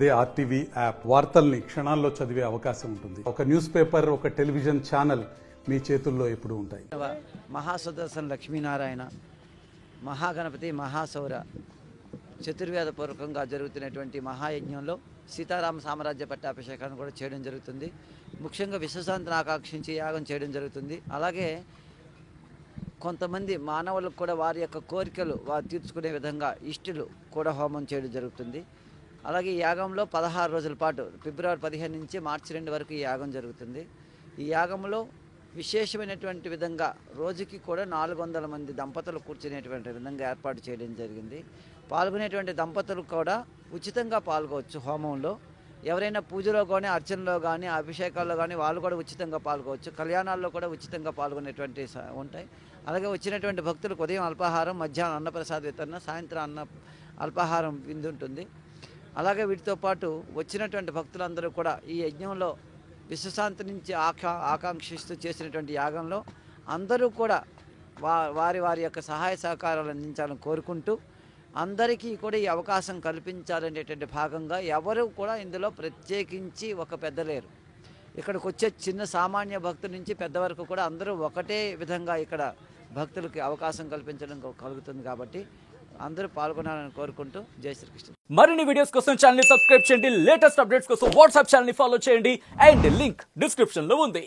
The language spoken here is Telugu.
ఇదే ఆర్టీవీ యాప్ వార్తల్ని క్షణాల్లో చదివే అవకాశం ఉంటుంది. ఒక న్యూస్ పేపర్, ఒక టెలివిజన్ ఛానల్ మీ చేతుల్లో ఎప్పుడూ ఉంటాయి. మహాసుదర్శన లక్ష్మీనారాయణ మహాగణపతి మహాసౌర చతుర్వేదపూర్వకంగా జరుగుతున్నటువంటి మహాయజ్ఞంలో సీతారామ సామ్రాజ్య పట్టాభిషేకాన్ని కూడా చేయడం జరుగుతుంది. ముఖ్యంగా విశ్వశాంతిని ఆకాంక్షించి యాగం చేయడం జరుగుతుంది. అలాగే కొంతమంది మానవులకు కూడా వారి యొక్క కోరికలు వారు తీర్చుకునే విధంగా ఇష్టలు కూడా హోమం చేయడం జరుగుతుంది. అలాగే ఈ యాగంలో 16 రోజుల పాటు ఫిబ్రవరి 15 నుంచి మార్చి 2 వరకు ఈ యాగం జరుగుతుంది. ఈ యాగంలో విశేషమైనటువంటి విధంగా రోజుకి కూడా 400 మంది దంపతులు కూర్చునేటువంటి విధంగా ఏర్పాటు చేయడం జరిగింది. పాల్గొనేటువంటి దంపతులు కూడా ఉచితంగా పాల్గొవచ్చు. హోమంలో ఎవరైనా పూజలో కానీ, అర్చనలో కానీ, అభిషేకాల్లో కానీ వాళ్ళు కూడా ఉచితంగా పాల్గొవచ్చు. కళ్యాణాల్లో కూడా ఉచితంగా పాల్గొనేటువంటి ఉంటాయి. అలాగే వచ్చినటువంటి భక్తులకు ఉదయం అల్పాహారం, మధ్యాహ్నం అన్నప్రసాద వితరణ, సాయంత్రం అల్పాహారం విందు ఉంటుంది. అలాగే వీటితో పాటు వచ్చినటువంటి భక్తులందరూ కూడా ఈ యజ్ఞంలో విశ్వశాంతి నుంచి ఆకాంక్షిస్తూ చేసినటువంటి యాగంలో అందరూ కూడా వారి వారి యొక్క సహాయ సహకారాలు అందించాలని కోరుకుంటూ అందరికీ కూడా ఈ అవకాశం కల్పించాలనేటువంటి భాగంగా ఎవరు కూడా ఇందులో ప్రత్యేకించి ఒక పెద్ద లేరు. ఇక్కడికి వచ్చే చిన్న సామాన్య భక్తుల నుంచి పెద్ద వరకు కూడా అందరూ ఒకటే విధంగా ఇక్కడ భక్తులకి అవకాశం కల్పించడం కలుగుతుంది. కాబట్టి అందరూ పాల్గొనాలని కోరుకుంటూ జై శ్రీకృష్ణ. మరిన్ని వీడియోస్ కోసం ఛానల్ ని సబ్స్క్రైబ్ చేయండి. లేటెస్ట్ అప్డేట్స్ కోసం వాట్సాప్ ఛానల్ ని ఫాలో చేయండి. అండ్ లింక్ డిస్క్రిప్షన్ లో ఉంది.